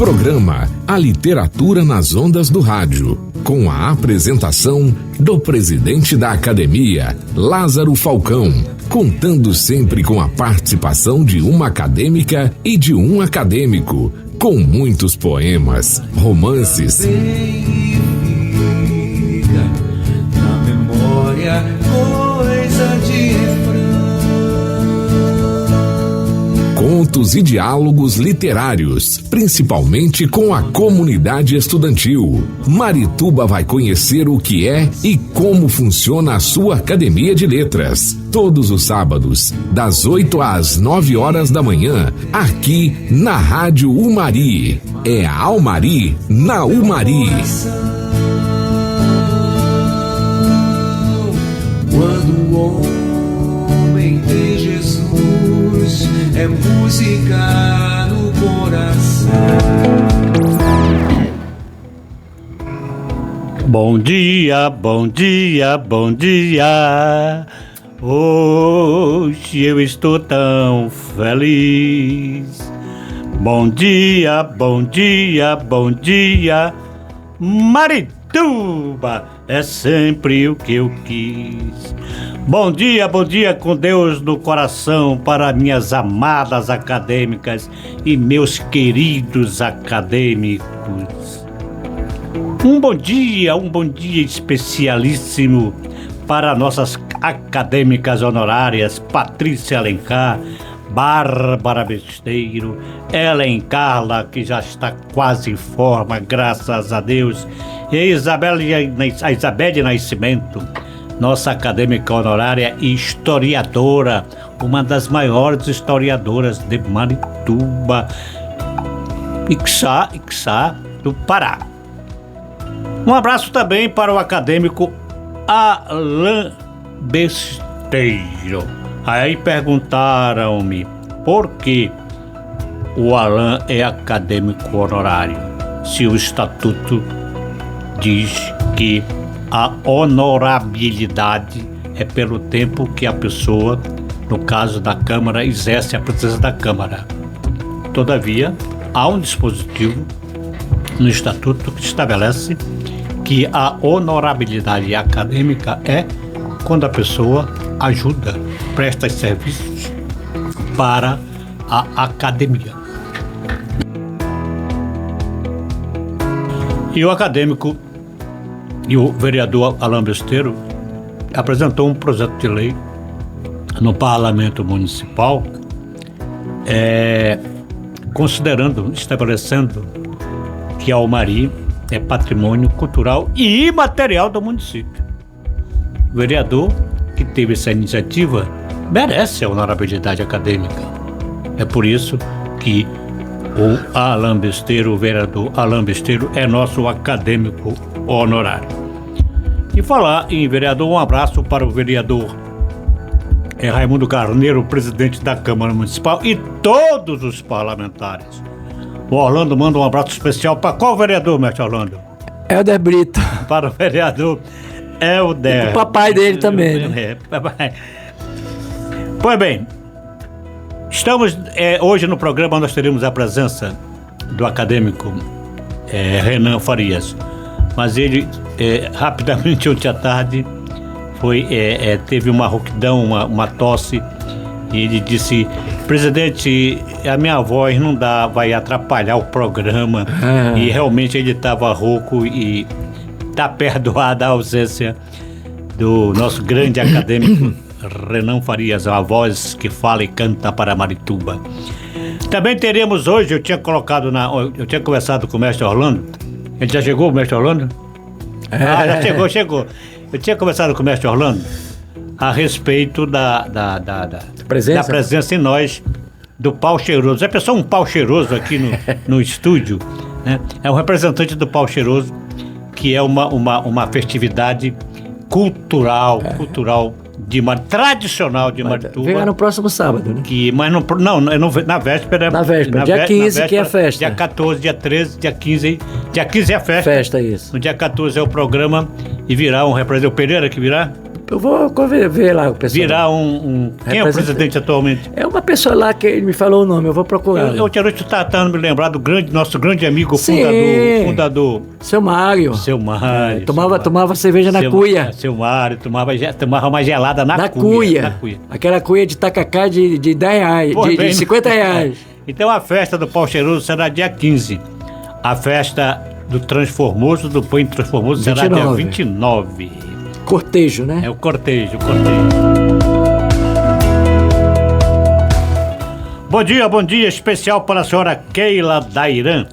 Programa A Literatura nas Ondas do Rádio, com a apresentação do presidente da Academia, Lázaro Falcão, contando sempre com a participação de uma acadêmica e de um acadêmico, com muitos poemas, romances, na memória coisa de contos e diálogos literários, principalmente com a comunidade estudantil. Marituba vai conhecer o que é e como funciona a sua Academia de Letras. Todos os sábados, das 8 às 9 horas da manhã, aqui na Rádio Umari. É a Almari na Umari. Quando o homem tem Jesus, é música no coração. Bom dia, bom dia, bom dia. Hoje eu estou tão feliz. Bom dia, bom dia, bom dia. Marituba é sempre o que eu quis. Bom dia com Deus no coração para minhas amadas acadêmicas e meus queridos acadêmicos. Um bom dia especialíssimo para nossas acadêmicas honorárias, Patrícia Alencar, Bárbara Besteiro, Ellen Carla, que já está quase em forma, graças a Deus, e a Isabelle Nascimento, nossa acadêmica honorária e historiadora, uma das maiores historiadoras de Marituba, Ixá, do Pará. Um abraço também para o acadêmico Alan Besteiro. Aí perguntaram-me por que o Alan é acadêmico honorário, se o estatuto diz que a honorabilidade é pelo tempo que a pessoa, no caso da Câmara, exerce a presença da Câmara. Todavia, há um dispositivo no estatuto que estabelece que a honorabilidade acadêmica é quando a pessoa ajuda, presta serviços para a academia. E o acadêmico e o vereador Alan Besteiro apresentou um projeto de lei no Parlamento Municipal, estabelecendo que a Almari é patrimônio cultural e imaterial do município. O vereador que teve essa iniciativa merece a honorabilidade acadêmica. É por isso que o Alan Besteiro, o vereador Alan Besteiro, é nosso acadêmico honorário. E falar em vereador, um abraço para o vereador Raimundo Carneiro, presidente da Câmara Municipal, e todos os parlamentares. O Orlando manda um abraço especial para qual vereador, mestre Orlando? Helder Brito. Para o vereador Helder. E o papai dele também, né? Papai. Pois bem, estamos hoje no programa, nós teremos a presença do acadêmico Renan Farias, mas ele rapidamente ontem à tarde teve uma rouquidão, uma tosse, e ele disse: presidente, a minha voz não dá, vai atrapalhar o programa. E realmente ele estava rouco e está perdoada a ausência do nosso grande acadêmico Renan Farias, a voz que fala e canta para Marituba. Também teremos hoje, eu tinha conversado com o mestre Orlando. Ele já chegou, o mestre Orlando? Já chegou. Eu tinha conversado com o mestre Orlando a respeito da presença em nós do pau cheiroso. É pessoal, um pau cheiroso aqui no estúdio, né? É um representante do pau cheiroso, que é uma festividade cultural tradicional de Marituba. Vem no próximo sábado, né? Mas na véspera. Na véspera, dia 15 que é a festa. Dia 14, dia 13, dia 15. Dia 15 é a festa. Festa, isso. No dia 14 é o programa e virá um representante. O Pereira que virá? Eu vou ver lá o pessoal. Virar Quem é o presidente atualmente? É uma pessoa lá que ele me falou o nome, eu vou procurar. Eu tinha noite tentando me lembrar do nosso grande amigo fundador. Seu Mário. Tomava cerveja na cuia. Seu Mário, tomava uma gelada na cuia. Aquela cuia de tacacá de 10 reais, de 50 reais. Então a festa do Pau Cheiroso será dia 15. A festa do Transformoso, do Pão Transformoso, será dia 29. Cortejo, né? É o cortejo. Bom dia especial para a senhora Keila Dairan,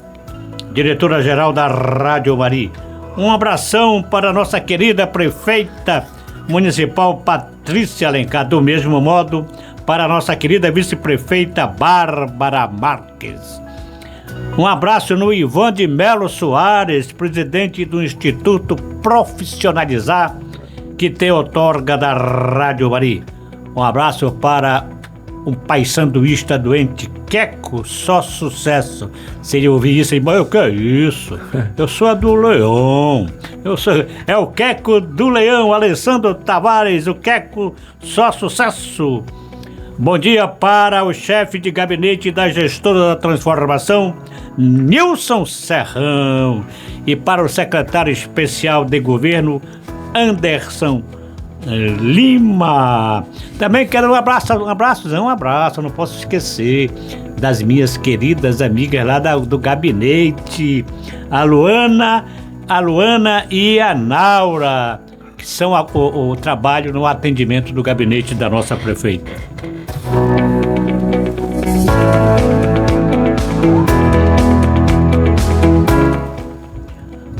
diretora-geral da Rádio Mari. Um abração para a nossa querida prefeita municipal Patrícia Alencar. Do mesmo modo, para a nossa querida vice-prefeita Bárbara Marques. Um abraço no Ivan de Melo Soares, presidente do Instituto Profissionalizar, que tem outorga da Rádio Mari. Um abraço para um pai sanduísta doente, Queco, só sucesso. Se ele ouvir isso, ele diz, mas o que é isso? Eu sou a do Leão. É o Queco do Leão, Alessandro Tavares, o Queco, só sucesso. Bom dia para o chefe de gabinete da gestora da transformação, Nilson Serrão, e para o secretário especial de governo, Anderson Lima. Também quero um abraço, não posso esquecer das minhas queridas amigas lá do gabinete, a Luana e a Naura, que são o trabalho no atendimento do gabinete da nossa prefeita.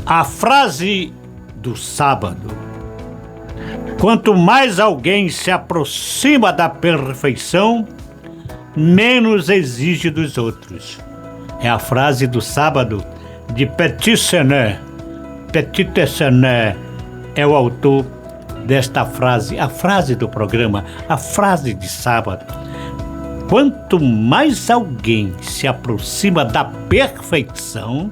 A frase do sábado: quanto mais alguém se aproxima da perfeição, menos exige dos outros. É a frase do sábado de Petit Sené. Petit Sené é o autor desta frase, a frase do programa, a frase de sábado. Quanto mais alguém se aproxima da perfeição,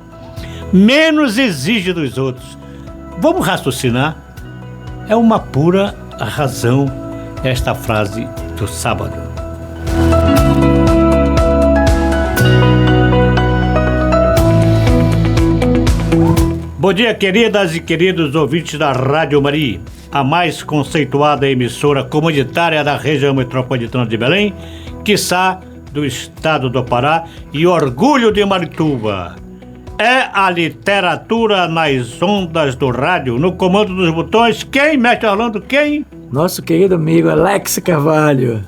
menos exige dos outros. Vamos raciocinar? É uma pura razão esta frase do sábado. Bom dia, queridas e queridos ouvintes da Rádio Mari, a mais conceituada emissora comunitária da região metropolitana de Belém, quiçá do estado do Pará e orgulho de Marituba. É a literatura nas ondas do rádio, no comando dos botões. Quem, mestre Orlando, quem? Nosso querido amigo Alex Carvalho.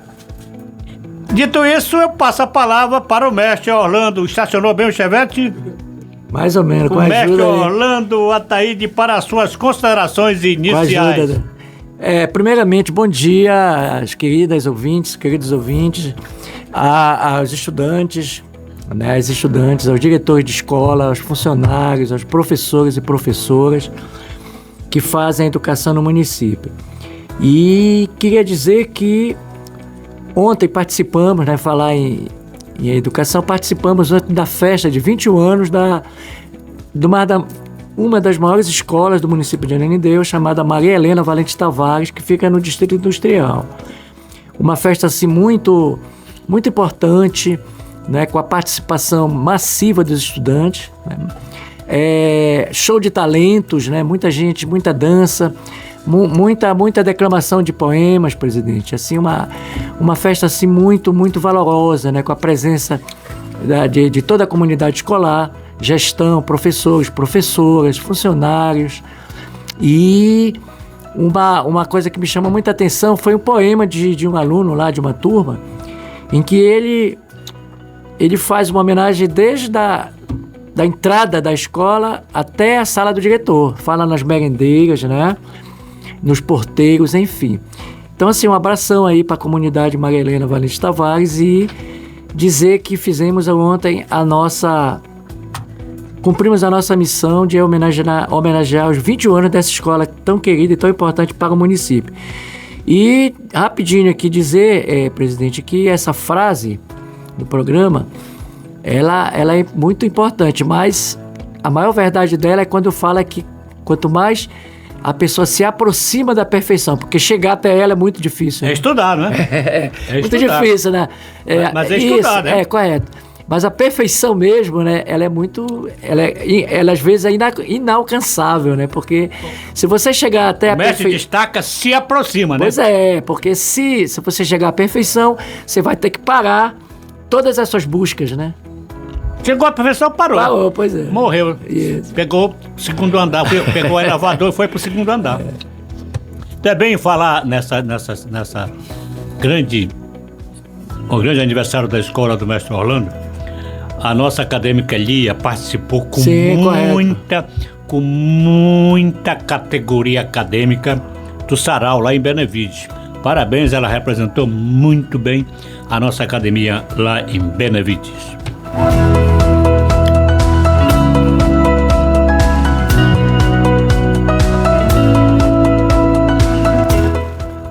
Dito isso, eu passo a palavra para o mestre Orlando. Estacionou bem o Chevette? Mais ou menos, com a ajuda. O mestre Orlando Ataíde para as suas considerações iniciais. Com a ajuda. Primeiramente, bom dia às queridos ouvintes, aos estudantes, né, aos diretores de escola, aos funcionários, aos professores e professoras que fazem a educação no município. E queria dizer que ontem participamos, né, falar em educação, participamos da festa de 21 anos de uma das maiores escolas do município de Ananindeua, chamada Maria Helena Valente Tavares, que fica no Distrito Industrial. Uma festa assim muito, muito importante, né, com a participação massiva dos estudantes, né? Show de talentos, né? Muita gente, muita dança, muita declamação de poemas, presidente. Assim, uma festa assim muito, muito valorosa, né? Com a presença de toda a comunidade escolar, gestão, professores, professoras, funcionários. E uma coisa que me chama muita atenção foi um poema de um aluno lá, de uma turma, em que ele faz uma homenagem desde da entrada da escola até a sala do diretor. Fala nas merendeiras, né? Nos porteiros, enfim. Então, assim, um abração aí para a comunidade Maria Helena Valente Tavares e dizer que fizemos ontem cumprimos a nossa missão de homenagear os 21 anos dessa escola tão querida e tão importante para o município. E rapidinho aqui dizer, presidente, que essa frase do programa, ela é muito importante, mas a maior verdade dela é quando fala que quanto mais a pessoa se aproxima da perfeição, porque chegar até ela é muito difícil. É estudar, né? É muito difícil, né? Mas é estudar, isso, né? É, correto. Mas a perfeição mesmo, né? Ela às vezes é inalcançável, né? Porque se você chegar até a O mestre perfeição... destaca, se aproxima, né? Pois é, porque se você chegar à perfeição, você vai ter que parar todas as suas buscas, né? Chegou a perfeição, parou. Parou, pois é. Morreu. Isso. Pegou o segundo andar, pegou o elevador e foi pro segundo andar. Também falar nessa o grande aniversário da escola do mestre Orlando, a nossa acadêmica Lia participou com muita categoria acadêmica do sarau lá em Benevides. Parabéns, ela representou muito bem a nossa academia lá em Benevides.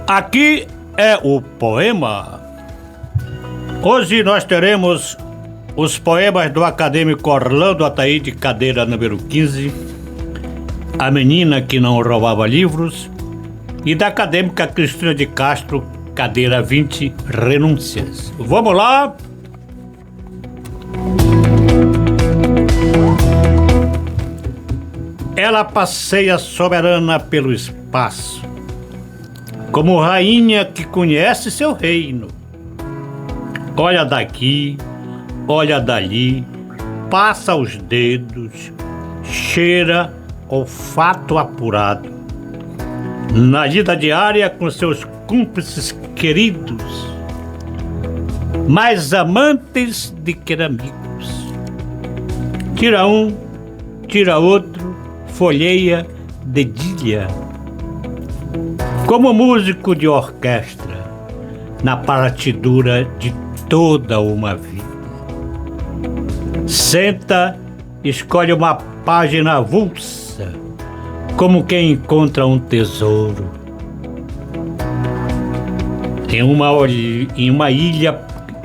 Aqui é o poema. Hoje nós teremos os poemas do acadêmico Orlando Ataíde, cadeira número 15, A Menina que Não Roubava Livros, e da acadêmica Cristina de Castro, cadeira 20, Renúncias. Vamos lá! Ela passeia soberana pelo espaço, como rainha que conhece seu reino. Olha daqui, olha dali, passa os dedos, cheira, olfato apurado. Na lida diária com seus cúmplices queridos, mais amantes de que amigos. Tira um, tira outro, folheia, dedilha. Como músico de orquestra, na partidura de toda uma vida. Senta, escolhe uma página avulsa, como quem encontra um tesouro. Em uma ilha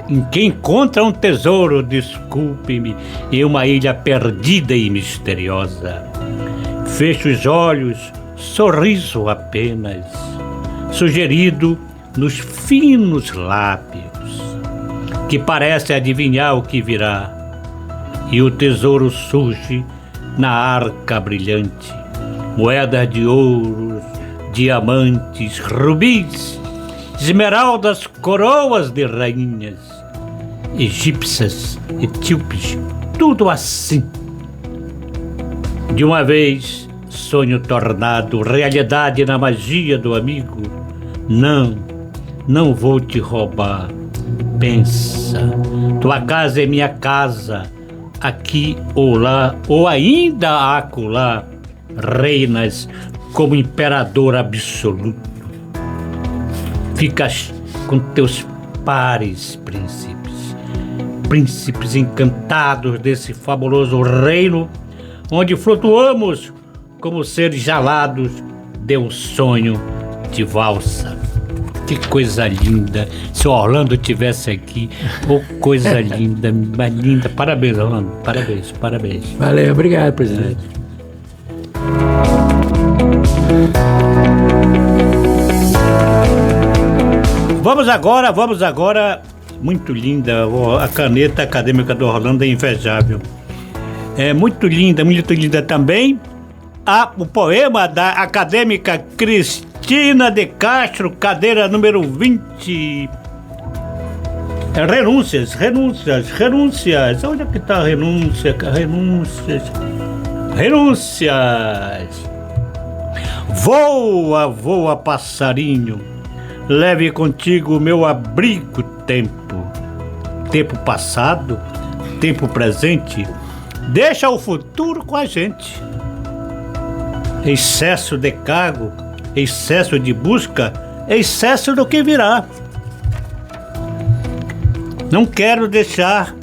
em que encontra um tesouro, desculpe-me, em uma ilha perdida e misteriosa. Fecha os olhos, sorriso apenas, sugerido nos finos lábios, que parece adivinhar o que virá, e o tesouro surge na arca brilhante, moedas de ouro, diamantes, rubis, esmeraldas, coroas de rainhas, egípcias, etíopes, tudo assim. De uma vez, sonho tornado, realidade na magia do amigo. Não vou te roubar. Pensa, tua casa é minha casa, aqui ou lá, ou ainda acolá, reinas como imperador absoluto. Ficas com teus pares, príncipes encantados desse fabuloso reino, onde flutuamos como seres jalados de um sonho de valsa. Que coisa linda! Se o Orlando tivesse aqui, oh, coisa linda, mais linda. Parabéns, Orlando, parabéns. Valeu, obrigado, presidente. Vamos agora, muito linda, a caneta acadêmica do Orlando é invejável. É muito linda também o poema da acadêmica Cristina de Castro, cadeira número 20. Renúncias. Onde é que está renúncias. Voa, passarinho, leve contigo o meu abrigo tempo passado, tempo presente, deixa o futuro com a gente. Excesso de cargo, excesso de busca, excesso do que virá. Não quero deixar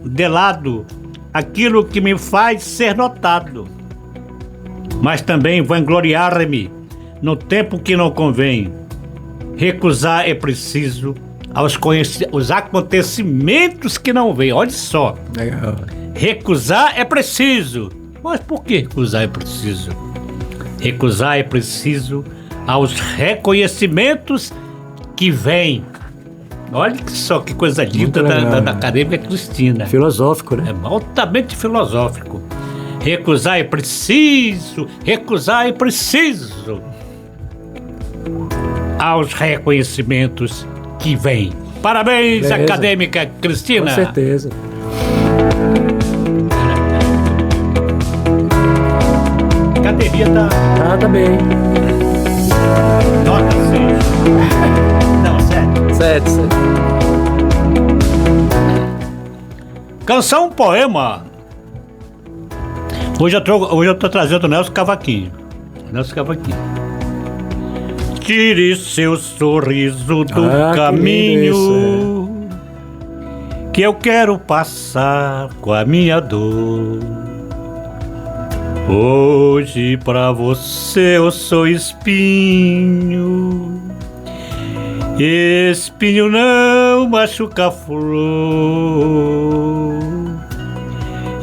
de lado aquilo que me faz ser notado, mas também vangloriar-me no tempo que não convém. Recusar é preciso os acontecimentos que não vêm. Olha só. Legal. Recusar é preciso. Mas por que recusar é preciso? Recusar é preciso aos reconhecimentos que vêm. Olha só que coisa linda da Acadêmica Cristina. Filosófico, né? É altamente filosófico. Recusar é preciso aos reconhecimentos que vêm. Parabéns, Beleza. Acadêmica Cristina. Com certeza. Academia Tá bem. nota 6. Não, 7. 7. Canção poema. Hoje eu tô trazendo o Nelson Cavaquinho. Tire seu sorriso do caminho que eu quero passar com a minha dor. Hoje pra você eu sou espinho. Espinho não machuca a flor.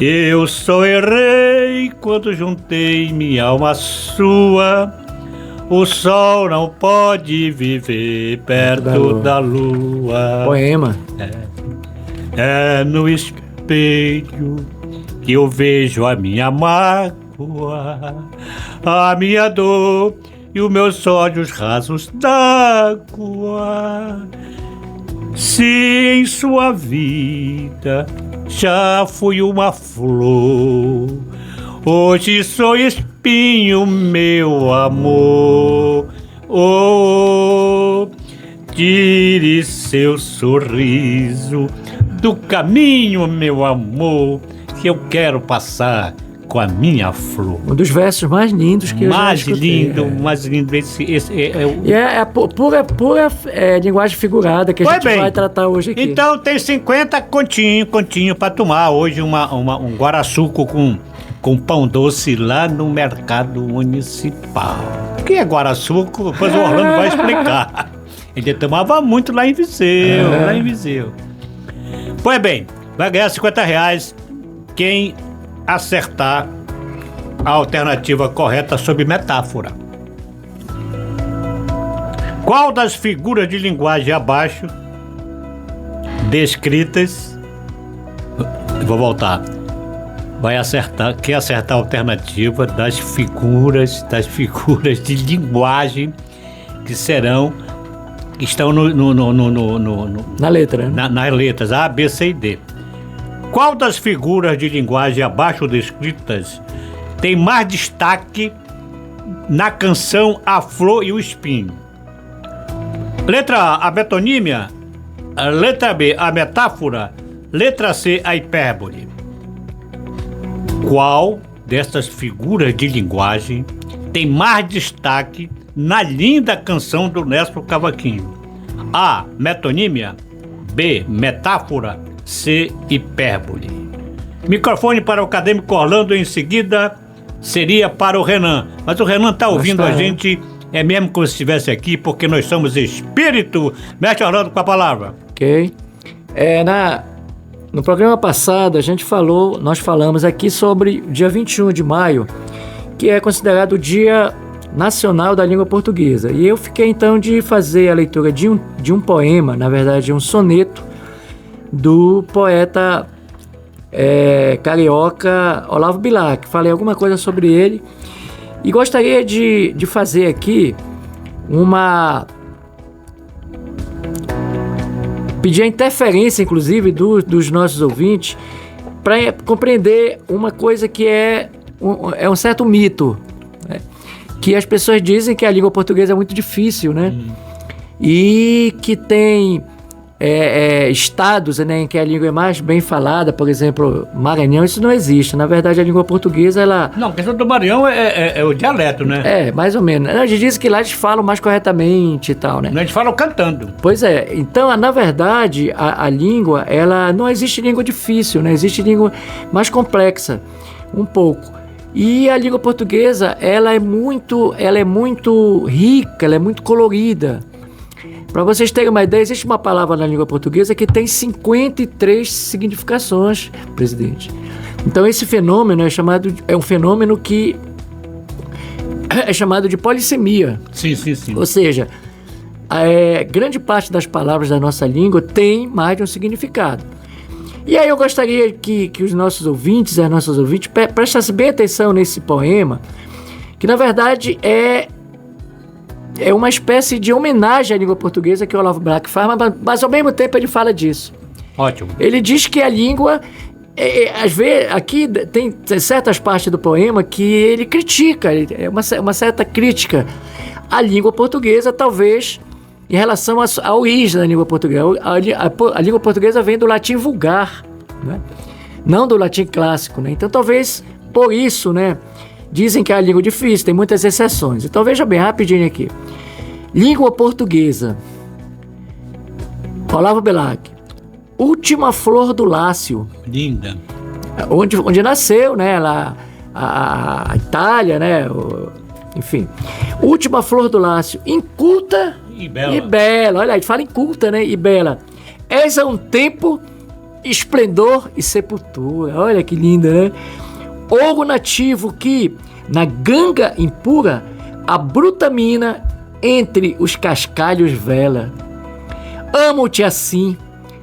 Eu só errei quando juntei minha alma à sua. O sol não pode viver perto da lua. Poema. É no espelho que eu vejo a minha mágoa, a minha dor e os meus olhos rasos d'água. Se em sua vida já fui uma flor, hoje sou espinho, meu amor. Oh, tire seu sorriso do caminho, meu amor, que eu quero passar com a minha flor. Um dos versos mais lindos que eu já escutei. Mais lindo. Esse E é pura linguagem figurada que a gente vai tratar hoje aqui. Então tem 50 continho para tomar hoje um guaraçuco com pão doce lá no mercado municipal. O que é guaraçuco? Depois o Orlando vai explicar. Ele tomava muito lá em Viseu. Pois bem, vai ganhar R$50 quem acertar a alternativa correta sobre metáfora. Qual das figuras de linguagem abaixo descritas... Vou voltar. Quem acertar a alternativa das figuras de linguagem que estão na letra, né? nas letras A, B, C e D. Qual das figuras de linguagem abaixo descritas tem mais destaque na canção A Flor e o Espinho? Letra A, a metonímia. Letra B, a metáfora. Letra C, a hipérbole. Qual dessas figuras de linguagem tem mais destaque na linda canção do Nelson Cavaquinho? A, metonímia. B, metáfora. C, hipérbole. Microfone para o acadêmico Orlando, em seguida seria para o Renan. Mas o Renan está ouvindo a gente, é mesmo como se estivesse aqui, porque nós somos espírito. Mestre Orlando com a palavra. Ok. No programa passado nós falamos aqui sobre o dia 21 de maio, que é considerado o Dia Nacional da Língua Portuguesa. E eu fiquei então de fazer a leitura de um poema, na verdade um soneto, do poeta carioca Olavo Bilac. Falei alguma coisa sobre ele e gostaria de fazer aqui pedir a interferência, inclusive, dos nossos ouvintes para compreender uma coisa que é um certo mito, né? Que as pessoas dizem que a língua portuguesa é muito difícil, né? E que tem estados, né, em que a língua é mais bem falada, por exemplo, Maranhão. Isso não existe. Na verdade, a língua portuguesa, ela... Não, a questão do Maranhão é o dialeto, né? É, mais ou menos. A gente diz que lá eles falam mais corretamente e tal, né? A gente fala cantando. Pois é. Então, na verdade, a língua, ela não existe língua difícil, né? Existe língua mais complexa, um pouco. E a língua portuguesa, ela é muito rica, ela é muito colorida. Para vocês terem uma ideia, existe uma palavra na língua portuguesa que tem 53 significações, presidente. Então esse fenômeno é um fenômeno que é chamado de polissemia. Sim. Ou seja, grande parte das palavras da nossa língua tem mais de um significado. E aí eu gostaria que os nossos ouvintes e as nossas ouvintes prestassem bem atenção nesse poema, que na verdade é uma espécie de homenagem à língua portuguesa que o Olavo Bilac faz, mas ao mesmo tempo ele fala disso. Ótimo. Ele diz que a língua, às vezes, aqui tem certas partes do poema que ele critica, é uma certa crítica à língua portuguesa, talvez em relação à origem da língua portuguesa. A língua portuguesa vem do latim vulgar, né? Não do latim clássico, né? Então talvez por isso, né? Dizem que é a língua difícil, tem muitas exceções. Então veja bem, rapidinho aqui. Língua portuguesa. Olavo Bilac. Última flor do Lácio. Linda. Onde nasceu, né? Lá, a Itália, né? Enfim. Última flor do Lácio. Inculta E bela. e bela. Olha, a gente fala inculta, né? E bela. És a um tempo esplendor e sepultura. Olha que linda, né? Ouro nativo que, na ganga impura, a bruta mina entre os cascalhos vela. Amo-te assim,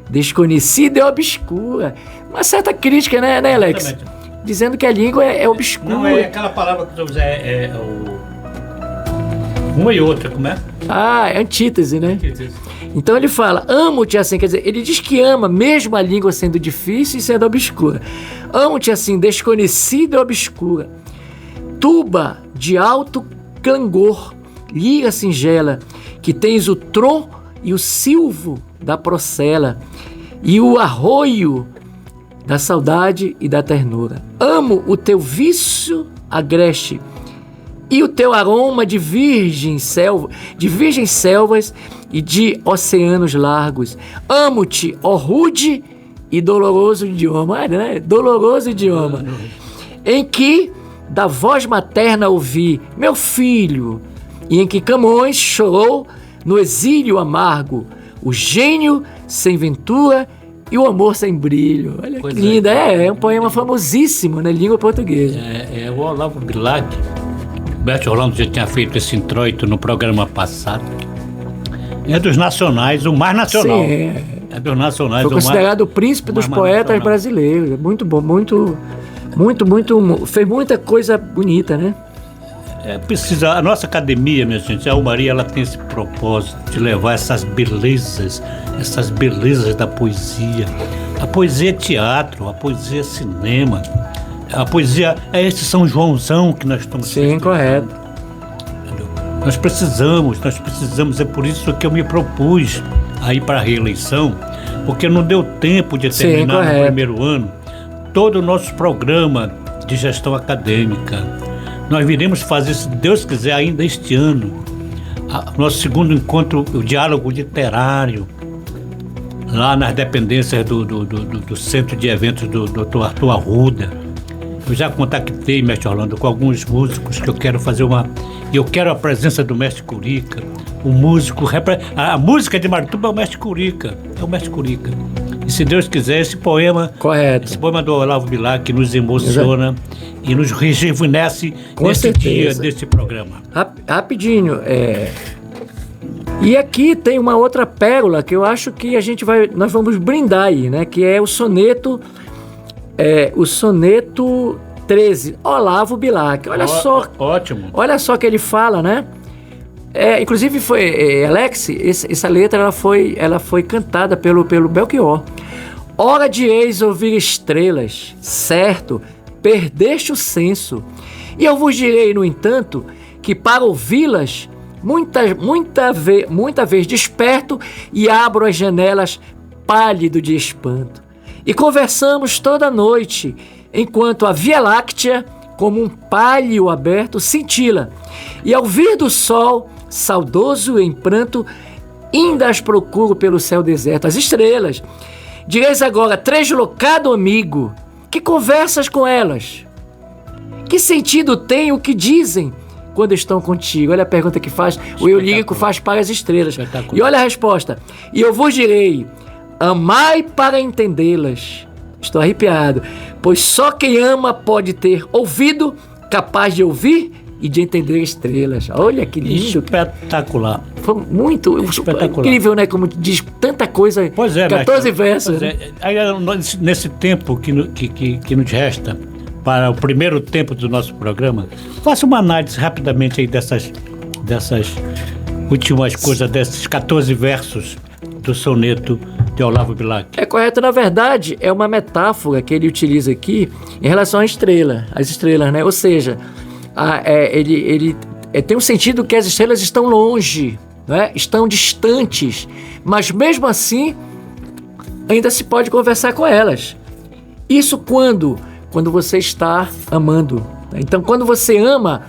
desconhecida e obscura. Uma certa crítica, né Alex? Exatamente. Dizendo que a língua é obscura. Não é aquela palavra que tu usa, uma e outra, como é? É antítese, né? Então ele fala, amo-te assim, quer dizer, ele diz que ama mesmo a língua sendo difícil e sendo obscura. Amo-te assim, desconhecida e obscura. Tuba de alto clangor, lira singela, que tens o tron e o silvo da procela, e o arroio da saudade e da ternura. Amo o teu vício agreste, e o teu aroma de virgens selvas e de oceanos largos. Amo-te, ó rude e doloroso idioma, né? Doloroso idioma, em que da voz materna ouvi, meu filho, e em que Camões chorou no exílio amargo, o gênio sem ventura e o amor sem brilho. Olha que linda, é um poema famosíssimo na língua portuguesa. É o Olavo Bilac. Roberto Orlando já tinha feito esse introito no programa passado. É dos nacionais, o mais nacional. Sim, é dos nacionais. Foi considerado o príncipe dos poetas brasileiros. Muito bom, muito. Fez muita coisa bonita, né? A nossa academia, minha gente, a Almaria, ela tem esse propósito de levar essas belezas da poesia. A poesia é teatro, a poesia é cinema. A poesia é esse São Joãozão que nós estamos fazendo. Sim, correto. Entendeu? Nós precisamos, é por isso que eu me propus a ir para a reeleição, porque não deu tempo de terminar no primeiro ano todo o nosso programa de gestão acadêmica. Nós viremos fazer, se Deus quiser, ainda este ano, nosso segundo encontro, o diálogo literário, lá nas dependências do centro de eventos do Dr. Arthur Arruda. Eu já contactei, mestre Orlando, com alguns músicos que eu quero fazer eu quero a presença do mestre Curica, o músico, a música de Marituba é o mestre Curica, E se Deus quiser, esse poema do Olavo Bilac que nos emociona e nos rejuvenesce nesse dia, desse programa. Rapidinho, E aqui tem uma outra pérola que eu acho que nós vamos brindar aí, né? Que é o soneto 13, Olavo Bilac. Olha só. Ótimo. Olha só que ele fala, né? Inclusive foi, Alex, essa letra ela foi cantada pelo Belchior. Hora de eis ouvir estrelas, certo, perdeste o senso. E eu vos direi, no entanto, que para ouvi-las, muita vez desperto e abro as janelas pálido de espanto. E conversamos toda noite, enquanto a Via Láctea, como um pálio aberto, cintila. E ao vir do sol, saudoso em pranto, ainda as procuro pelo céu deserto, as estrelas. Direis agora, translocado amigo, que conversas com elas? Que sentido tem o que dizem quando estão contigo? Olha a pergunta que faz, o eu lírico faz para as estrelas. E olha a resposta. E eu vos direi, amai para entendê-las. Estou arrepiado, pois só quem ama pode ter ouvido capaz de ouvir e de entender estrelas. Olha que lindo. Espetacular. Foi muito Espetacular. incrível, né? Como diz tanta coisa. Pois é, 14 versos. Pois é. Aí, nesse tempo que nos resta para o primeiro tempo do nosso programa, faça uma análise rapidamente aí dessas últimas coisas, desses 14 versos do soneto de Olavo Bilac. É correto, na verdade, é uma metáfora que ele utiliza aqui em relação às estrelas, né? Ou seja, ele tem um sentido que as estrelas estão longe, né? Estão distantes, mas mesmo assim ainda se pode conversar com elas. Isso quando você está amando. Então, quando você ama,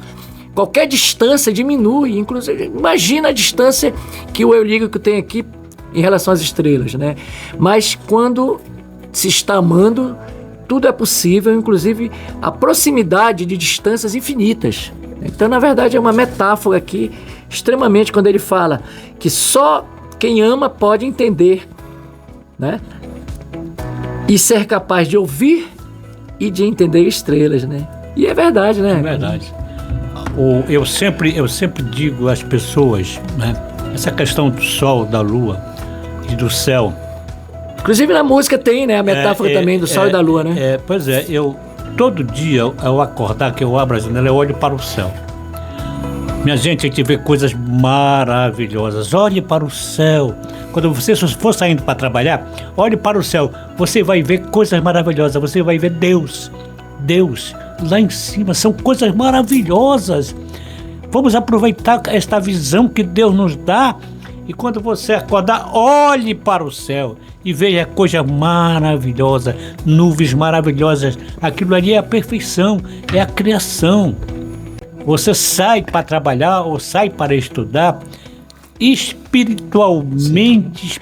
qualquer distância diminui. Inclusive, imagina a distância que o eu lírico tem aqui em relação às estrelas, né? Mas quando se está amando, tudo é possível, inclusive a proximidade de distâncias infinitas. Então, na verdade, é uma metáfora aqui, extremamente, quando ele fala que só quem ama pode entender, né? E ser capaz de ouvir e de entender estrelas, né? E é verdade, né? É verdade. Eu sempre digo às pessoas, né? Essa questão do sol, da lua e do céu. Inclusive na música tem, né? A metáfora também do sol e da lua, né? Pois é, todo dia ao acordar, que eu abro a janela, eu olho para o céu. Minha gente, a gente vê coisas maravilhosas. Olhe para o céu. Quando você for saindo para trabalhar, olhe para o céu. Você vai ver coisas maravilhosas. Você vai ver Deus. Deus lá em cima. São coisas maravilhosas. Vamos aproveitar esta visão que Deus nos dá. E quando você acordar, olhe para o céu e veja coisa maravilhosa, nuvens maravilhosas. Aquilo ali é a perfeição, é a criação. Você sai para trabalhar ou sai para estudar espiritualmente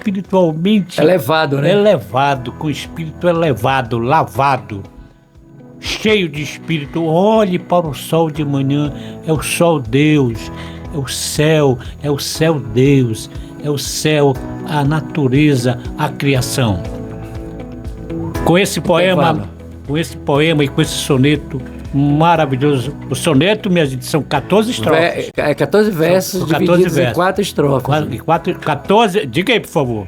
elevado, né? Elevado, com espírito elevado, lavado, cheio de espírito. Olhe para o sol de manhã, é o sol Deus. É o céu Deus, é o céu, a natureza, a criação. Com esse poema e com esse soneto maravilhoso, o soneto, minha gente, são 14 estrofes. 14 versos são 14 divididos versos. em 4 estrofes. 14, diga aí, por favor.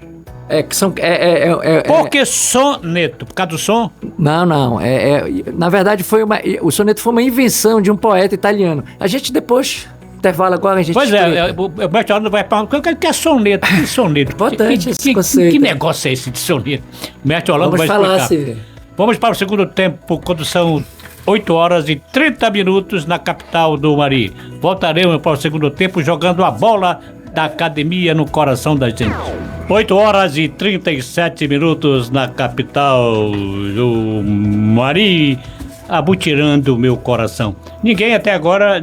Por que soneto? Por causa do som? Não. Na verdade, o soneto foi uma invenção de um poeta italiano. A gente depois... intervalo agora, a gente explica. O mestre Orlando vai falar, o que é soneto? Que soneto? Importante esse conceito. Que negócio é esse de soneto? O mestre Orlando vai explicar. Vamos para o segundo tempo, quando são 8 horas e 30 minutos na capital do Mari. Voltaremos para o segundo tempo jogando a bola da academia no coração da gente. 8 horas e 37 minutos na capital do Mari. Abutirando o meu coração. Ninguém agora.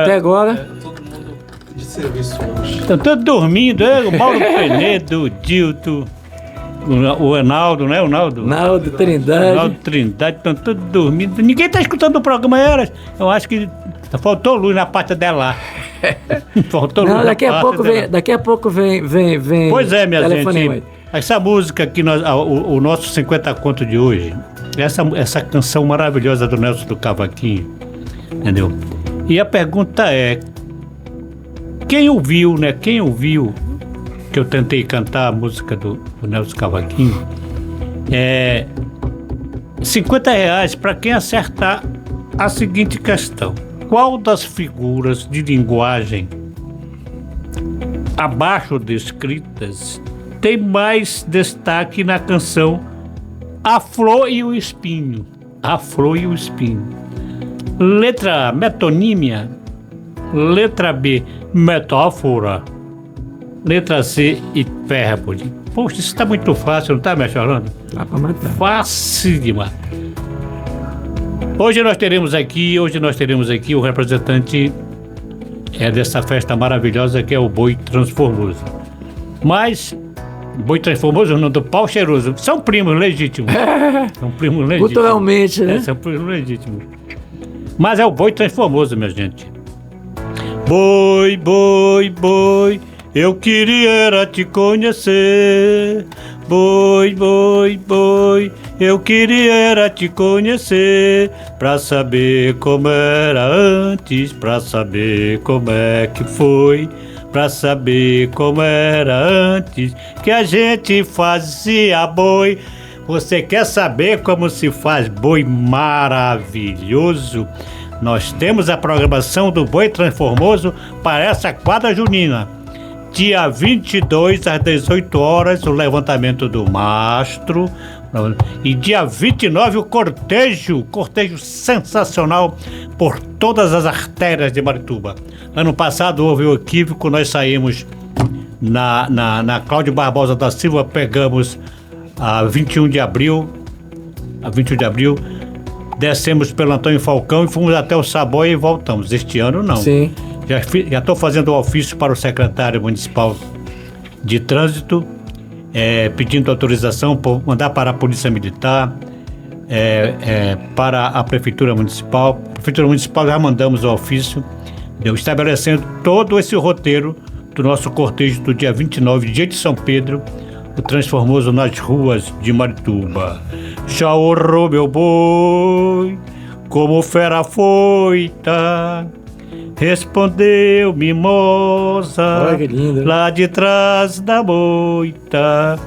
Até agora. Todo mundo de serviço hoje. Estão todos dormindo, o Mauro Penedo, o Dilto, o Enaldo, né? Naldo Trindade. Enaldo Trindade, estão todos dormindo. Ninguém está escutando o programa, eu acho que faltou luz na parte dela. Faltou luz daqui a pouco vem. Pois é, minha gente. Essa música aqui, o nosso 50 conto de hoje, essa canção maravilhosa do Nelson do Cavaquinho, entendeu? E a pergunta é, quem ouviu que eu tentei cantar a música do Nelson Cavaquinho, R$50 para quem acertar a seguinte questão: qual das figuras de linguagem abaixo descritas tem mais destaque na canção A Flor e o Espinho? A Flor e o Espinho. Letra A, metonímia. Letra B, metáfora. Letra C, hipérbole. Poxa, isso está muito fácil, não está, mestre Orlando? Dá para matar. Fácil demais. Hoje nós teremos aqui o representante dessa festa maravilhosa que é o Boi Transformoso. Mas Boi Transformoso, não, do Pau Cheiroso. São primos legítimos. Culturalmente, né? São primos legítimos. Mas é o Boi Transformoso, minha gente. Boi, boi, boi, eu queria era te conhecer. Boi, boi, boi, eu queria era te conhecer, pra saber como era antes, pra saber como é que foi, pra saber como era antes, que a gente fazia boi. Você quer saber como se faz boi maravilhoso? Nós temos a programação do Boi Transformoso para essa quadra junina. Dia 22, às 18 horas, o levantamento do mastro. E dia 29, o cortejo sensacional por todas as artérias de Marituba. Ano passado houve um equívoco, nós saímos na Cláudio Barbosa da Silva, pegamos a 21 de abril, descemos pelo Antônio Falcão e fomos até o Saboia e voltamos. Este ano não. Sim. Já estou fazendo o ofício para o secretário municipal de trânsito, pedindo autorização para mandar para a Polícia Militar, para a Prefeitura Municipal. A Prefeitura Municipal já mandamos o ofício, estabelecendo todo esse roteiro do nosso cortejo do dia 29, dia de São Pedro, o Transformoso nas ruas de Marituba. Já orou meu boi, como fera foita, respondeu mimosa, lá de trás da moita.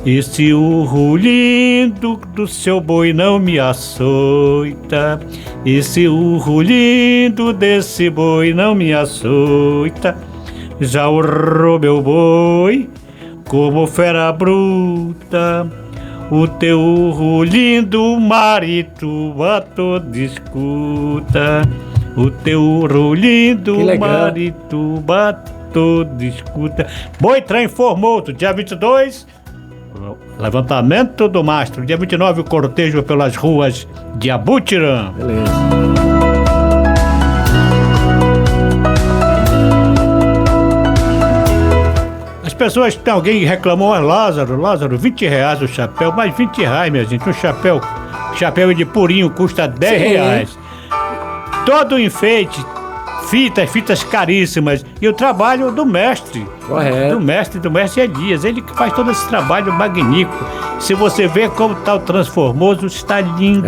Esse urro lindo do seu boi não me açoita, esse urro lindo desse boi não me açoita. Já urrou meu boi, como fera bruta, o teu urro lindo Marituba todo escuta. O teu urro lindo Marituba todo escuta. Boi Transformoso, dia 22, levantamento do mastro. Dia 29, o cortejo pelas ruas de Abutirã. Beleza. As pessoas, tem alguém que reclamou, Lázaro, 20 reais o chapéu, mais 20 reais, minha gente, um chapéu de purinho custa 10 reais. Todo o enfeite, fitas caríssimas, e o trabalho do mestre. Correto. Do mestre Elias, ele que faz todo esse trabalho magnífico. Se você ver como está o Transformoso, está lindo,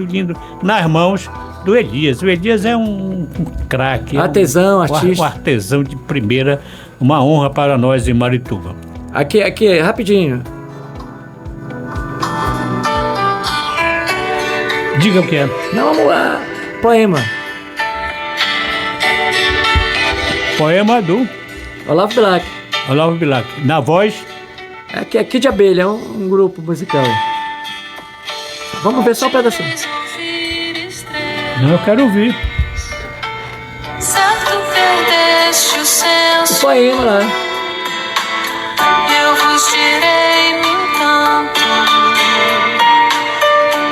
lindo, nas mãos do Elias. O Elias é um craque. Artesão, artista. Um artesão de primeira, uma honra para nós em Marituba. Aqui, rapidinho. Diga o que é. Não, vamos lá. Poema. Poema do Olavo Bilac. Na voz. Aqui de Abelha, é um grupo musical. Vamos ver só um pedacinho. Não, eu quero ouvir. Certo perdeste o senso. O poema lá. Eu vos direi no entanto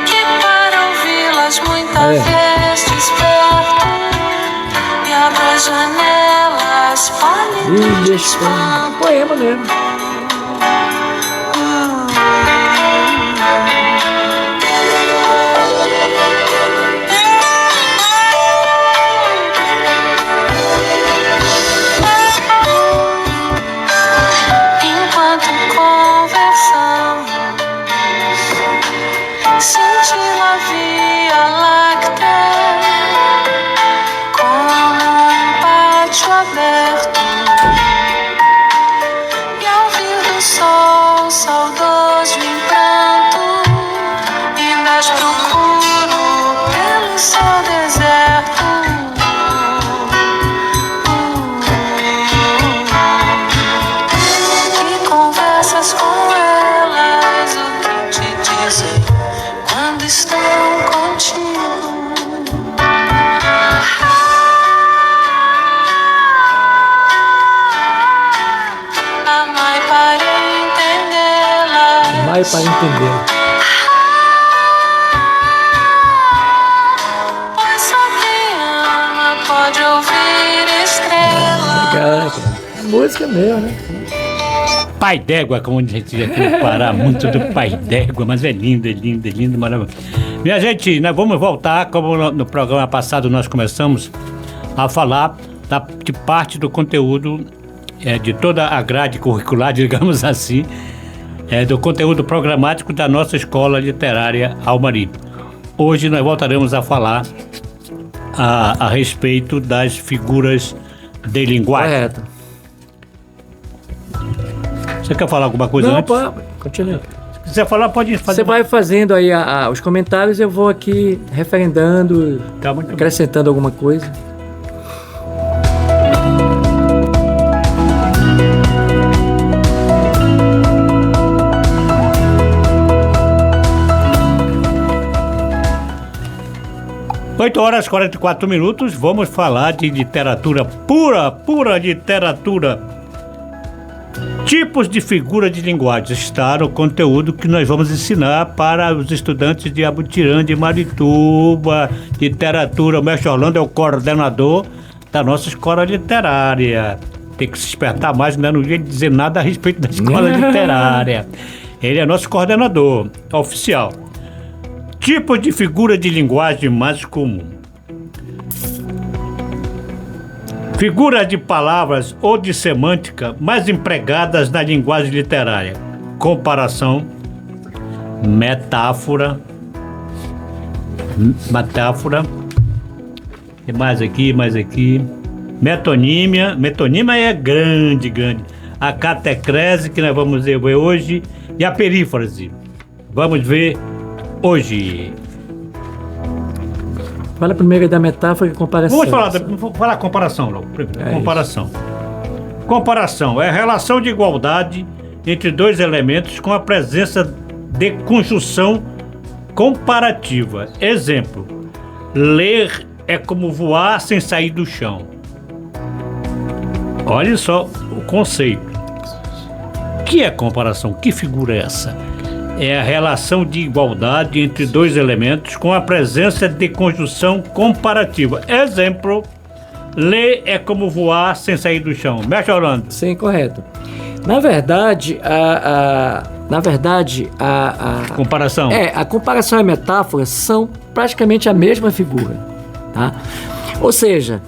que para ouvi-las muitas vezes desperto e abro as janelas pálidas de espanto. Poema mesmo. Enquanto conversamos, senti la Via Láctea como pátio aberto, e ao vir do sol saudoso em pranto, ainda procuro pelo céu deserto. Que conversas com elas, o que te dizem quando estão contigo? Amai para entendê-las. Vai para entender. Pois só quem ama pode ouvir estrelas. Cara. Música mesmo, né? Pai d'égua, como a gente aqui no Pará, muito do pai d'égua, mas é lindo, maravilhoso. Minha gente, nós vamos voltar, como no programa passado nós começamos a falar de parte do conteúdo de toda a grade curricular, digamos assim, do conteúdo programático da nossa Escola Literária Almari. Hoje nós voltaremos a falar a respeito das figuras de linguagem. Correto. Você quer falar alguma coisa Não, antes? pode, continua. Se quiser falar, pode fazer. Você vai fazendo aí os comentários, eu vou aqui referendando, Tá muito bem. acrescentando alguma coisa. Oito horas e 44 minutos, vamos falar de literatura pura literatura. Tipos de figura de linguagem está no conteúdo que nós vamos ensinar para os estudantes de Abutirã, de Marituba, literatura. O mestre Orlando é o coordenador da nossa escola literária. Tem que se despertar mais, né? Não ia dizer nada a respeito da escola literária. Ele é nosso coordenador oficial. Tipos de figura de linguagem mais comum. Figuras de palavras ou de semântica mais empregadas na linguagem literária. Comparação, metáfora. E mais aqui. Metonímia. Metonímia é grande. A catecrese, que nós vamos ver hoje, e a perífrase. Vamos ver hoje. Fala primeiro da metáfora e comparação. Vamos falar comparação logo. Comparação. Comparação é a relação de igualdade entre dois elementos com a presença de conjunção comparativa. Exemplo: ler é como voar sem sair do chão. Olha só o conceito. O que é comparação? Que figura é essa? É a relação de igualdade entre dois elementos com a presença de conjunção comparativa. Exemplo: ler é como voar sem sair do chão. Mestre Orlando. Sim, correto. Na verdade, Comparação. a comparação e a metáfora são praticamente a mesma figura, tá? Ou seja,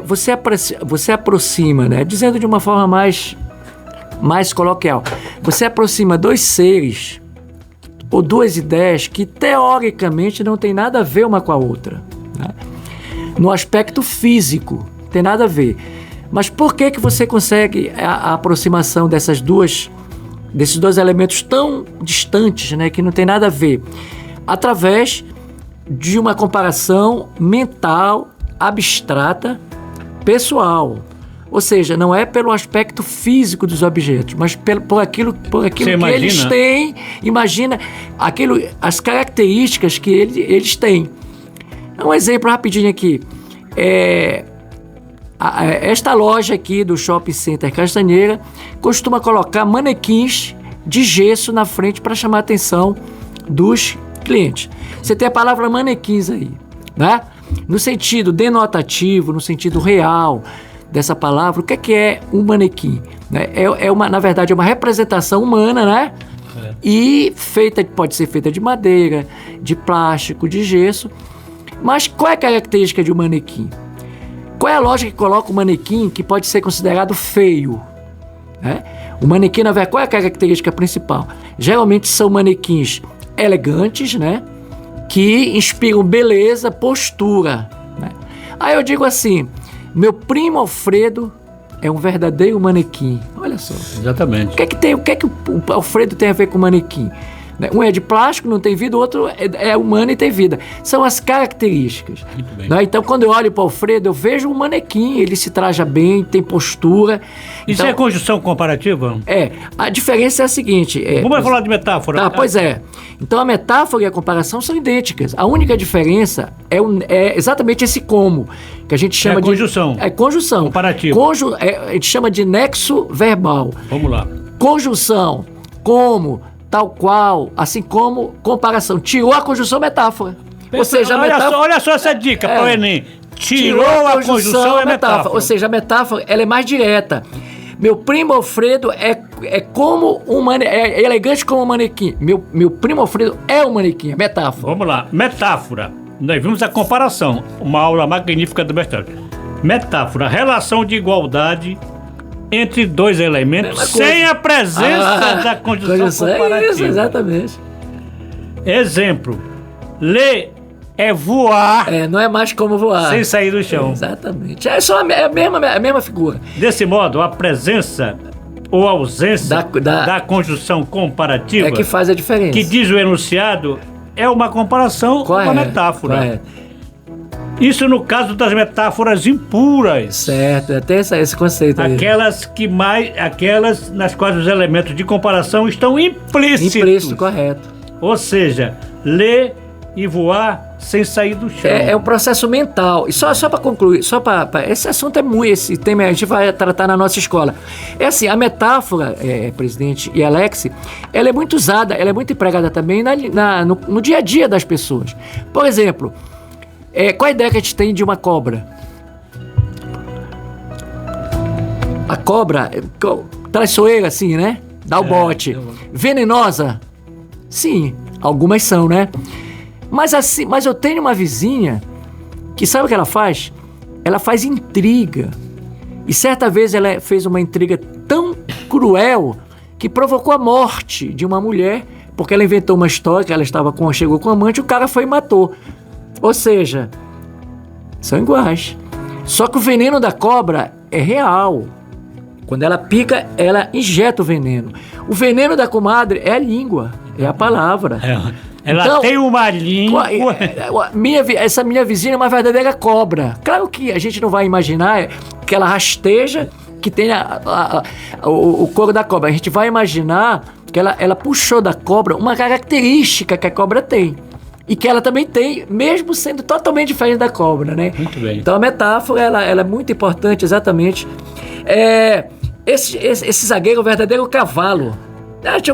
você aproxima, né? Dizendo de uma forma mais coloquial, você aproxima dois seres ou duas ideias que teoricamente não tem nada a ver uma com a outra, né? No aspecto físico, tem nada a ver. Mas por que você consegue a aproximação desses dois elementos tão distantes, né, que não tem nada a ver? Através de uma comparação mental, abstrata, pessoal. Ou seja, não é pelo aspecto físico dos objetos, mas por aquilo que eles têm. Imagina as características que eles têm. Um exemplo rapidinho aqui. Esta loja aqui do Shopping Center Castanheira costuma colocar manequins de gesso na frente para chamar a atenção dos clientes. Você tem a palavra manequins aí, né? No sentido denotativo, no sentido real dessa palavra, o que é um manequim? Na verdade, é uma representação humana, né? E pode ser feita de madeira, de plástico, de gesso. Mas qual é a característica de um manequim? Qual é a lógica que coloca o manequim que pode ser considerado feio? O manequim, na verdade, qual é a característica principal? Geralmente são manequins elegantes, né? Que inspiram beleza, postura, né? Aí eu digo assim: meu primo Alfredo é um verdadeiro manequim. Olha só. Exatamente. O que é que o Alfredo tem a ver com manequim? Um é de plástico, não tem vida, o outro é humano e tem vida. São as características. Muito bem. Né? Então, quando eu olho para o Alfredo, eu vejo um manequim, ele se traja bem, tem postura. Isso é conjunção comparativa? A diferença é a seguinte... Vamos falar de metáfora. Pois é. Então, a metáfora e a comparação são idênticas. A única diferença é exatamente esse como, que a gente chama de... conjunção. É conjunção. Comparativa. A gente chama de nexo verbal. Vamos lá. Conjunção, como... tal qual, assim como comparação. Tirou a conjunção metáfora. Ou seja, a metáfora... Olha só essa dica para o Enem. Tirou a conjunção é metáfora. Ou seja, a metáfora ela é mais direta. Meu primo Alfredo é como é elegante como um manequim. Meu primo Alfredo é um manequim, é metáfora. Vamos lá. Metáfora. Nós vimos a comparação. Uma aula magnífica do mestrado. Metáfora. Relação de igualdade entre dois elementos Mesma coisa. sem a presença da conjunção comparativa. É isso, exatamente. Exemplo, ler é voar Não é mais como voar. sem sair do chão. Exatamente. É só a mesma figura. Desse modo, a presença ou ausência da conjunção comparativa É que faz a diferença. que diz o enunciado é uma comparação com uma metáfora. Correto. Isso no caso das metáforas impuras. Certo, até esse conceito aí. Aquelas nas quais os elementos de comparação estão implícitos. Implícito, correto. Ou seja, ler e voar sem sair do chão. É um processo mental. E só para concluir, esse assunto é muito, esse tema a gente vai tratar na nossa escola. É assim, a metáfora, presidente e Alex, ela é muito usada, ela é muito empregada também no dia a dia das pessoas. Por exemplo, qual a ideia que a gente tem de uma cobra? A cobra, traiçoeira assim, né? Dá o bote. Venenosa? Sim, algumas são, né? Mas eu tenho uma vizinha que sabe o que ela faz? Ela faz intriga. E certa vez ela fez uma intriga tão cruel que provocou a morte de uma mulher, porque ela inventou uma história que ela chegou com o amante, o cara foi e matou. Ou seja, são iguais. Só que o veneno da cobra é real. Quando ela pica, ela injeta o veneno. O veneno da comadre é a língua, é a palavra. Ela Então, tem uma língua. Essa minha vizinha é uma verdadeira cobra. Claro que a gente não vai imaginar que ela rasteja, que tem o couro da cobra. A gente vai imaginar que ela puxou da cobra uma característica que a cobra tem. E que ela também tem, mesmo sendo totalmente diferente da cobra, né? Muito bem. Então a metáfora, ela é muito importante, exatamente. Esse zagueiro é o verdadeiro cavalo.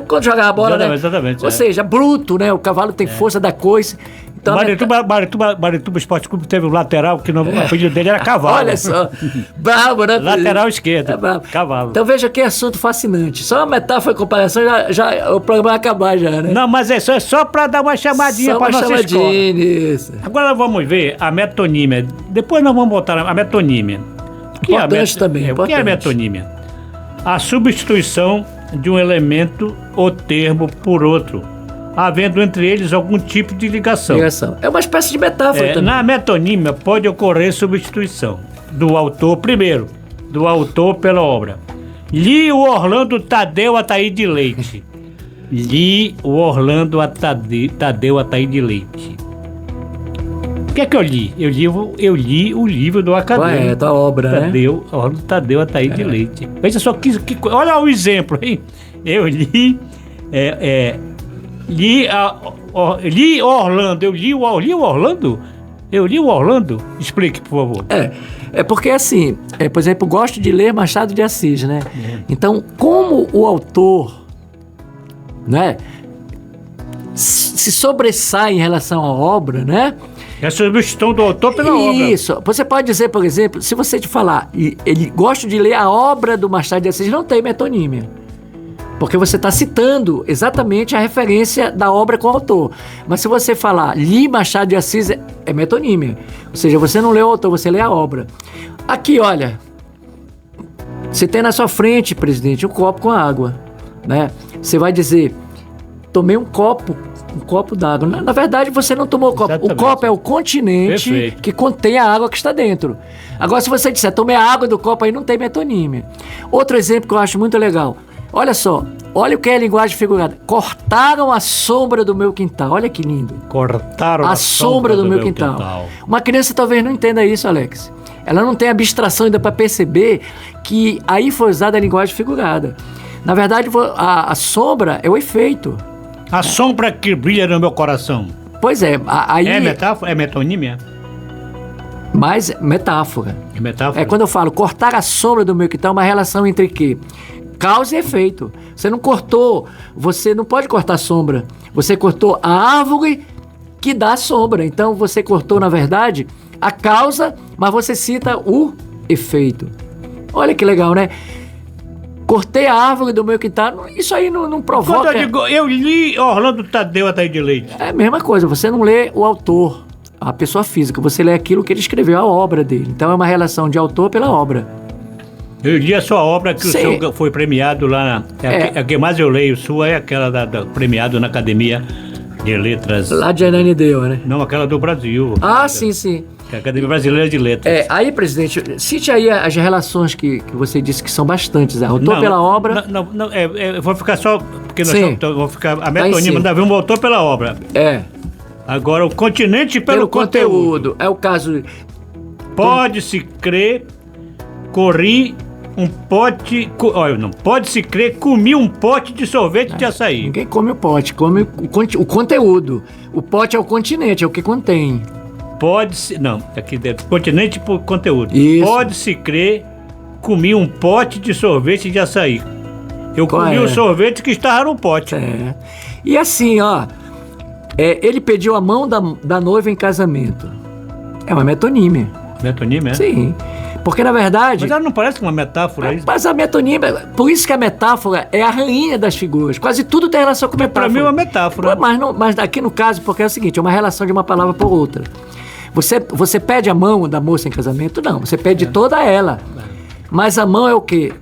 Quando jogava a bola, Exatamente, né? exatamente, Ou seja, bruto, né? O cavalo tem força da coisa. Então, Marituba Esporte Clube teve um lateral que o apelido dele era Cavalo. Olha só, bravo, né? Lateral esquerdo, bravo. Cavalo. Então veja que assunto fascinante. Só uma metáfora e comparação, já o programa vai acabar já, né? Não, mas é só para dar uma chamadinha para nossa escola. Isso. Agora vamos ver a metonímia. Depois nós vamos botar a metonímia. Importante também. O que é a metonímia? A substituição de um elemento ou termo por outro, havendo entre eles algum tipo de ligação. É uma espécie de metáfora também. Na metonímia pode ocorrer substituição do autor, primeiro, do autor pela obra. Li o Orlando Tadeu Ataíde Leite. Li o Orlando Tadeu Ataíde Leite. O que é que eu li? Eu li o livro do acadêmico. A obra, Orlando Tadeu Ataíde Leite. Veja só que olha o exemplo, hein? Eu li Orlando. Eu li o Orlando? Eu li o Orlando? Explique, por favor. É porque assim, por exemplo, eu gosto de ler Machado de Assis, né? Então, como o autor, né, se sobressai em relação à obra, né? É a substituição do autor pela obra. Isso. Você pode dizer, por exemplo, se você te falar, ele gosta de ler a obra do Machado de Assis, não tem metonímia. Porque você está citando exatamente a referência da obra com o autor. Mas se você falar, li Machado de Assis, é metonímia. Ou seja, você não lê o autor, você lê a obra. Aqui, olha, você tem na sua frente, presidente, um copo com água, né? Você vai dizer, tomei um copo d'água. Na verdade, você não tomou o copo. Exatamente. O copo é o continente Perfeito. que contém a água que está dentro. Agora, se você disser, tomei a água do copo, aí não tem metonímia. Outro exemplo que eu acho muito legal. Olha só, olha o que é a linguagem figurada. Cortaram a sombra do meu quintal. Olha que lindo. Cortaram a sombra do meu quintal. Uma criança talvez não entenda isso, Alex. Ela não tem abstração ainda para perceber que aí foi usada a linguagem figurada. Na verdade, a sombra é o efeito. A sombra que brilha no meu coração. Pois é, aí... É metáfora? É metonímia? Mas metáfora. É metáfora? É quando eu falo cortar a sombra do meu quintal, uma relação entre quê? Causa e efeito. Você não cortou, você não pode cortar a sombra. Você cortou a árvore que dá a sombra. Então você cortou, na verdade, a causa, mas você cita o efeito. Olha que legal, né? Cortei a árvore do meu quintal. Isso aí não provoca... Quando eu digo, eu li Orlando Tadeu Ataíde Leite. É a mesma coisa, você não lê o autor, a pessoa física, você lê aquilo que ele escreveu, a obra dele. Então é uma relação de autor pela obra. Eu li a sua obra que Sim. o senhor foi premiado lá. A que mais eu leio sua é aquela premiado na Academia de Letras. Lá de Ananindeua, né? Não, aquela do Brasil. Ah, sim, sim. Que é a Academia Brasileira de Letras. Aí, presidente, cite aí as relações que você disse que são bastantes. Autor Não, pela obra. Não, eu vou ficar só. Porque nós Sim. vou ficar. A em metonímia cima. da um autor pela obra. Agora, o continente pelo conteúdo. É o caso. Pode-se crer, corri um pote. Olha, não. Pode-se crer, comi um pote de sorvete de açaí. Ninguém come o pote, come o conteúdo. O pote é o continente, é o que contém. Pode-se. Não, aqui dentro. Continente por conteúdo. Isso. Pode-se crer, comi um pote de sorvete de açaí. Eu Qual comi é? o sorvete que estava no pote. É. E assim, ó. Ele pediu a mão da noiva em casamento. É uma metonímia. Metonímia, é? Sim. Porque, na verdade. Mas ela não parece uma metáfora isso? Mas a metonímia, por isso que a metáfora é a rainha das figuras. Quase tudo tem relação com metáfora. Pra mim é uma metáfora. Mas aqui no caso, porque é o seguinte, é uma relação de uma palavra por outra. Você pede a mão da moça em casamento? Não, você pede toda ela. Mas a mão é o quê?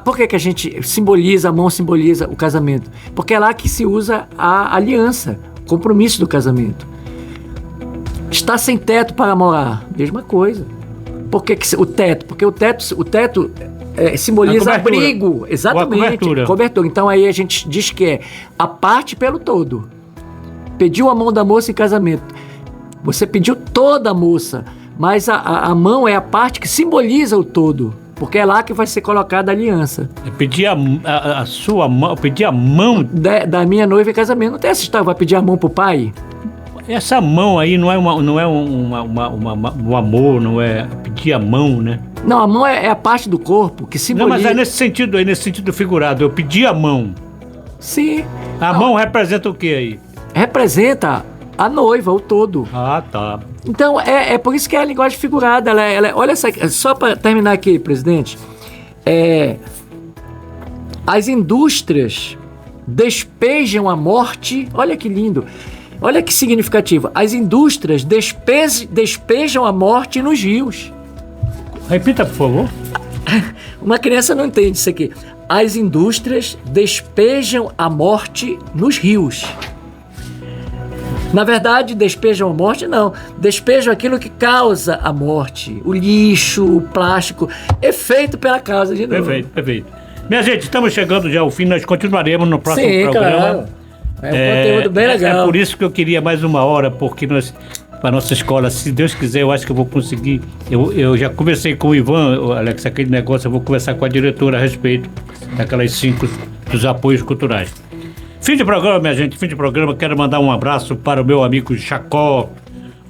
Por que a gente simboliza, a mão simboliza o casamento? Porque é lá que se usa a aliança, o compromisso do casamento. Está sem teto para morar, mesma coisa. Por que o teto? Porque o teto simboliza abrigo, exatamente, cobertura. Então aí a gente diz que é a parte pelo todo. Pediu a mão da moça em casamento. Você pediu toda a moça, mas a mão é a parte que simboliza o todo, porque é lá que vai ser colocada a aliança. Eu pedi a sua mão, eu pedi a mão da minha noiva em casamento. Não tem essa história, vai pedir a mão pro pai? Essa mão aí não é um amor, não é pedir a mão, né? Não, a mão é a parte do corpo que simboliza. Não, mas é nesse sentido figurado. Eu pedi a mão. Sim. A mão representa o que aí? Representa a noiva, o todo. Ah, tá. Então, é por isso que é a linguagem figurada. Olha essa, só para terminar aqui, presidente. As indústrias despejam a morte. Olha que lindo. Olha que significativo. As indústrias despejam a morte nos rios. Repita, por favor. Uma criança não entende isso aqui. As indústrias despejam a morte nos rios. Na verdade, despejam a morte, não. Despejam aquilo que causa a morte. O lixo, o plástico. É feito pela causa de novo. Perfeito. Minha gente, estamos chegando já ao fim. Nós continuaremos no próximo programa. Claro. É um conteúdo bem legal. É por isso que eu queria mais uma hora, porque para nossa escola, se Deus quiser, eu acho que eu vou conseguir. Eu já conversei com o Ivan, Alex, aquele negócio, eu vou conversar com a diretora a respeito daquelas 5 dos apoios culturais. Fim de programa, minha gente, fim de programa. Quero mandar um abraço para o meu amigo Chacó,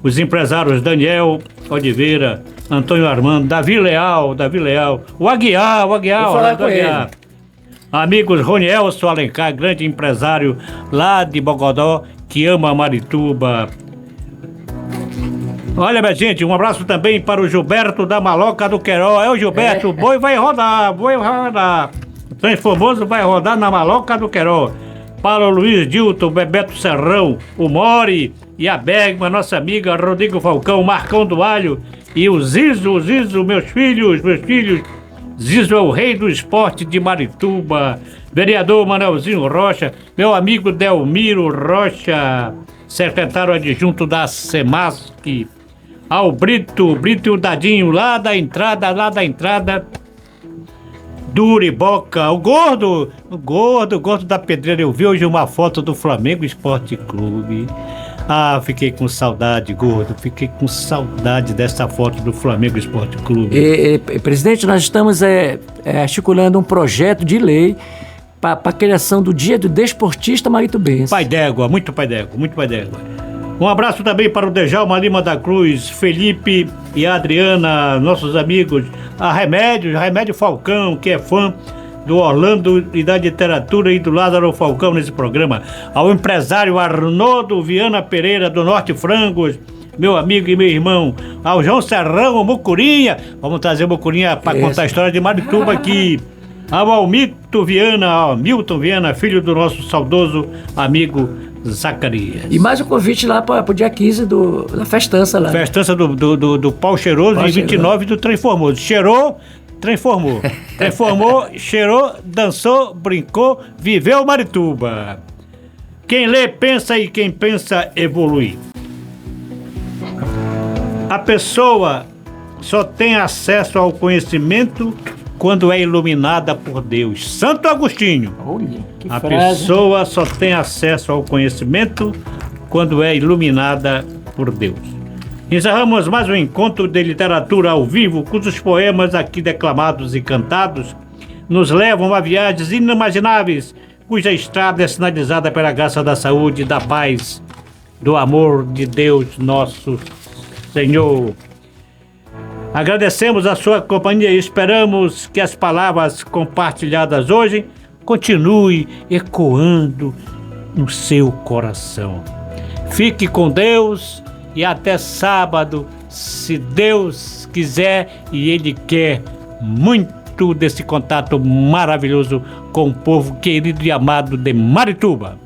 os empresários Daniel Oliveira, Antônio Armando, Davi Leal, o Aguiar, Vou falar com Aguiar. ele. Amigos Ronielson Alencar, grande empresário lá de Bogodó, que ama Marituba. Olha, minha gente, um abraço também para o Gilberto da Maloca do Queró. É o Gilberto, o boi vai rodar. O Transformoso vai rodar na Maloca do Queró. Para o Luiz Dilton, Bebeto Serrão, o Mori e a Bergman, nossa amiga Rodrigo Falcão, Marcão do Alho e o Zizo, meus filhos. Zizo é o rei do esporte de Marituba. Vereador Manelzinho Rocha, meu amigo Delmiro Rocha, secretário adjunto da SEMASC. Ao Brito e o Dadinho, lá da entrada do Uriboca. O gordo da Pedreira. Eu vi hoje uma foto do Flamengo Esporte Clube. Ah, fiquei com saudade, gordo. Fiquei com saudade dessa foto do Flamengo Esporte Clube. Presidente, nós estamos articulando um projeto de lei para a criação do Dia do Desportista Maritubense. Pai d'égua, muito pai d'égua. Um abraço também para o Dejalma Lima da Cruz, Felipe e a Adriana, nossos amigos. A Remédio Falcão, que é fã do Orlando e da literatura, e do Lázaro Falcão nesse programa. Ao empresário Arnoldo Viana Pereira, do Norte Frangos, meu amigo e meu irmão. Ao João Serrão, o Mucurinha. Vamos trazer o Mucurinha para contar a história de Marituba aqui. Ao Milton Viana, filho do nosso saudoso amigo Zacarias. E mais um convite lá para o dia 15 da festança lá. Festança do Pau Cheiroso e 29 do Trem Formoso. Cheirou, transformou. Transformou, cheirou, dançou, brincou, viveu Marituba. Quem lê, pensa e quem pensa, evolui. A pessoa só tem acesso ao conhecimento quando é iluminada por Deus. Santo Agostinho. Olha, que A frase. pessoa só tem acesso ao conhecimento quando é iluminada por Deus. Encerramos mais um encontro de literatura ao vivo, cujos poemas aqui declamados e cantados nos levam a viagens inimagináveis, cuja estrada é sinalizada pela graça da saúde, da paz, do amor de Deus nosso Senhor. Agradecemos a sua companhia e esperamos que as palavras compartilhadas hoje continuem ecoando no seu coração. Fique com Deus e até sábado, se Deus quiser e Ele quer muito desse contato maravilhoso com o povo querido e amado de Marituba.